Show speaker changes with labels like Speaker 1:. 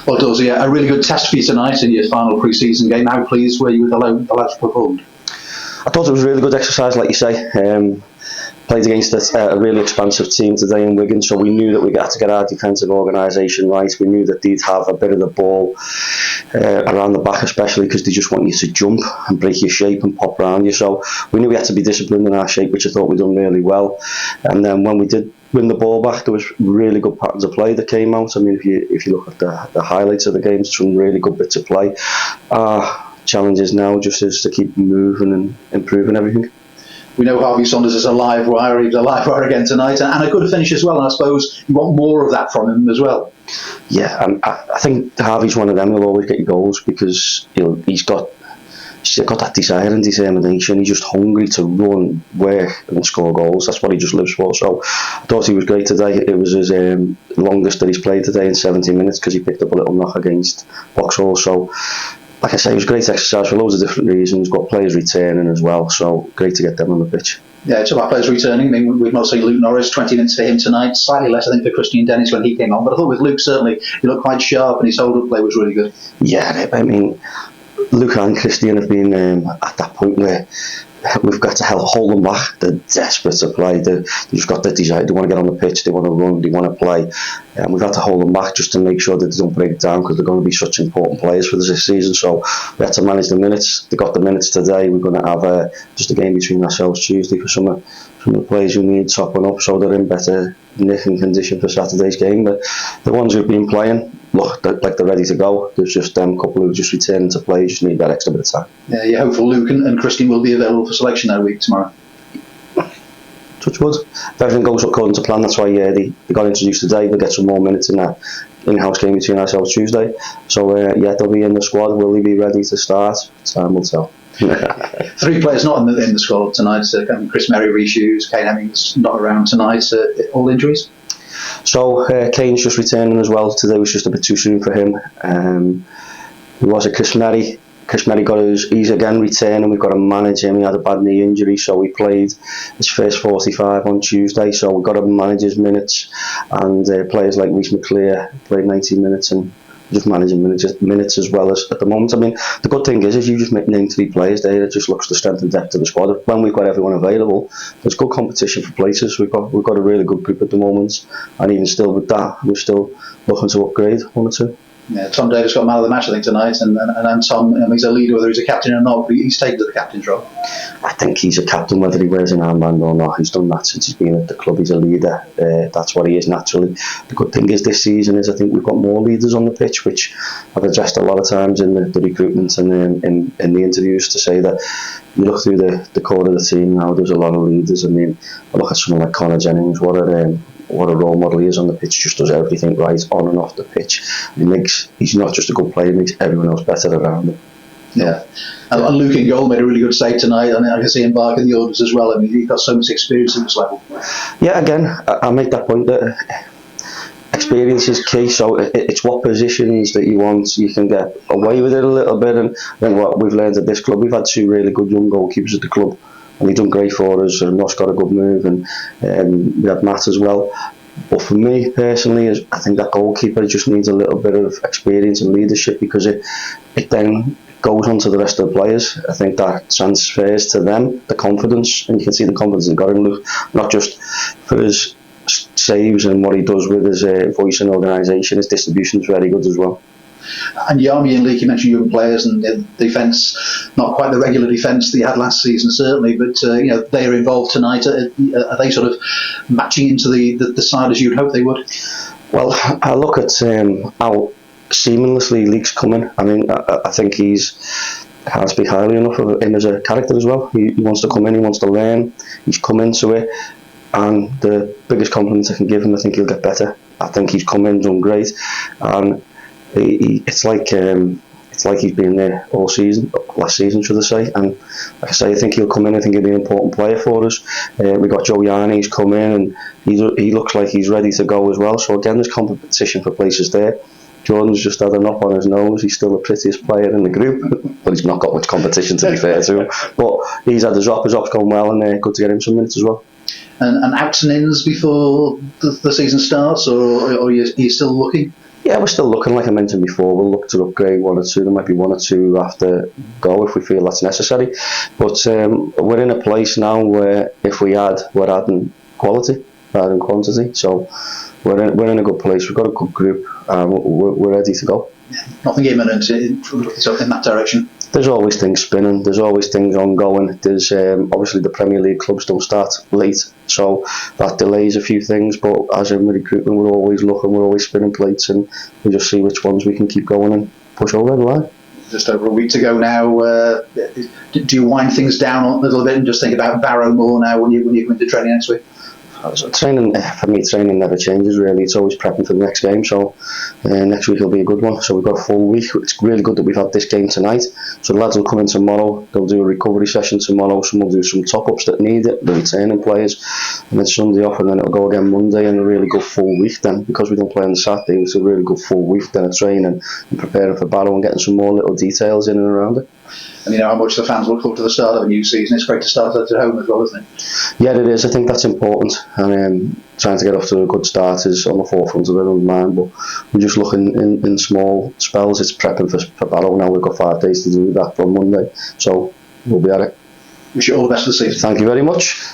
Speaker 1: Well, Dawes, a really good test for you tonight in your final pre-season game. How pleased were you with the lads performed?
Speaker 2: I thought it was a really good exercise, like you say. Played against a really expansive team today in Wigan, so we knew that we had to get our defensive organisation right. We knew that they'd have a bit of the ball around the back, especially because they just want you to jump and break your shape and pop around you. So we knew we had to be disciplined in our shape, which I thought we'd done really well. And then when we did win the ball back, there was really good patterns of play that came out. I mean, if you look at the highlights of the game, some really good bits of play. Challenge is now just is to keep moving and improving everything.
Speaker 1: We know Harvey Saunders is a live wire. He was a live wire again tonight, and a good finish as well. And I suppose you want more of that from him as well.
Speaker 2: Yeah, I think Harvey's one of them who'll always get you goals because he's got that desire and determination. He's just hungry to run, work and score goals. That's what he just lives for. So I thought he was great today. It was his longest that he's played today in 70 minutes because he picked up a little knock against Vauxhall. So like I say, it was a great exercise for loads of different reasons. Got players returning as well, so great to get them on the pitch.
Speaker 1: Yeah, it's about players returning. I mean, we've mostly Luke Norris, 20 minutes for him tonight. Slightly less, I think, for Christian Dennis when he came on. But I thought with Luke, certainly, he looked quite sharp and his hold-up play was really good. Yeah,
Speaker 2: I mean, Luke and Christian have been at that point where we've got to hold them back. They're desperate to play. They've just got the desire. They want to get on the pitch. They want to run. They want to play. And we've had to hold them back just to make sure that they don't break down because they're going to be such important players for this season. So we had to manage the minutes. They got the minutes today. We're going to have just a game between ourselves Tuesday for some of the players who need topping up so they're in better nick and condition for Saturday's game. But the ones who've been playing look like they're ready to go. There's just them couple who just returning to play. Just need that extra bit of time.
Speaker 1: Yeah, you're hopeful Luke and Christian will be available for selection that week tomorrow.
Speaker 2: Touch wood. If everything goes according to plan, that's why they got introduced today. They'll get some more minutes in that in-house game between ourselves Tuesday. So they'll be in the squad. Will they be ready to start? Time will tell.
Speaker 1: 3 players not in the squad tonight. Chris Merry, Rhys Hughes, Kane Hemmings not around tonight. All injuries?
Speaker 2: So Kane's just returning as well. Today was just a bit too soon for him. Who was it? Chris Merry. Chris Merry he's again returning. We've got to manage him. He had a bad knee injury, so he played his first 45 on Tuesday. So we've got to manage his minutes. And players like Rhys McClear played 90 minutes and just managing minutes as well as at the moment. I mean, the good thing is you just name 3 players there. It just looks the strength and depth of the squad. When we've got everyone available, there's good competition for places. We've got a really good group at the moment, and even still with that, we're still looking to upgrade 1 or 2.
Speaker 1: Yeah, Tom Davis got man of the match, I think, tonight, and Tom, he's a leader, whether he's a captain or not, but he's taken to the captain's role.
Speaker 2: I think he's a captain, whether he wears an armband or not. He's done that since he's been at the club. He's a leader. That's what he is naturally. The good thing is this season is I think we've got more leaders on the pitch, which I've addressed a lot of times in the recruitment and in the interviews to say that you look through the core of the team now, there's a lot of leaders. I mean, I look at someone like Connor Jennings, what a role model he is on the pitch, just does everything right on and off the pitch. He's not just a good player, he makes everyone else better around him.
Speaker 1: Yeah, and Luke in goal made a really good save tonight, and I can see him back in the orders as well. I mean, he's got so much experience at this level.
Speaker 2: Yeah, again, I make that point that experience is key, so it's what positions that you want. You can get away with it a little bit, and then what we've learned at this club, we've had 2 really good young goalkeepers at the club, and they've done great for us, and Ross got a good move, and we had Matt as well. But for me personally, I think that goalkeeper just needs a little bit of experience and leadership because it then goes on to the rest of the players. I think that transfers to them the confidence, and you can see the confidence he got in Luke, not just for his saves and what he does with his voice and organisation. His distribution is very good as well.
Speaker 1: And Yarmy and Leake, you mentioned young players and defence, not quite the regular defence that you had last season certainly, but they are involved tonight. Are they sort of matching into the side as you'd hope they would?
Speaker 2: Well, I look at how seamlessly Leake's coming. I mean, I think I can't speak highly enough of him as a character as well. He wants to come in, he wants to learn, he's come into it, and the biggest compliment I can give him, I think he'll get better. I think he's come in, done great, and it's like he's been there all season, last season should I say, and like I say, I think he'll come in, I think he'll be an important player for us. We got Joe Yarny, he's come in and he looks like he's ready to go as well, so again there's competition for places there. Jordan's just had a knock on his nose. He's still the prettiest player in the group, but he's not got much competition to be fair to him. But he's had his op's going well, and good to get him some minutes as well.
Speaker 1: And outs and ins before the season starts, or are you still looking?
Speaker 2: Yeah, we're still looking, like I mentioned before, we'll look to upgrade one or two. There might be one or two after go if we feel that's necessary. But we're in a place now where if we add, we're adding quality rather than quantity. So we're in a good place. We've got a good group and we're ready to go.
Speaker 1: Nothing imminent in that direction.
Speaker 2: There's always things spinning, there's always things ongoing. There's obviously the Premier League clubs don't start late, so that delays a few things, but as in recruitment we're always looking, we're always spinning plates, and we just see which ones we can keep going and push over the line.
Speaker 1: Just over a week to go now. Do you wind things down a little bit and just think about Barrow more now when you go into training next week?
Speaker 2: Training, for me, training never changes really. It's always prepping for the next game, so next week will be a good one. So we've got a full week. It's really good that we've had this game tonight. So the lads will come in tomorrow, they'll do a recovery session tomorrow, some will do some top-ups that need it, the returning players, and then Sunday off, and then it'll go again Monday, and a really good full week then. Because we don't play on the Saturday, it's a really good full week then of training and preparing for Barrow and getting some more little details in and around it.
Speaker 1: And you know how much the fans look forward to the start of a new season. It's great to start at home as well, isn't it?
Speaker 2: Yeah, it is. I think that's important, and trying to get off to a good start is on the forefront of everyone's mind. But we're just looking in small spells. It's prepping for Barrow now. We've got 5 days to do that from Monday, so we'll be at it.
Speaker 1: Wish you all the best of the season.
Speaker 2: Thank you very much.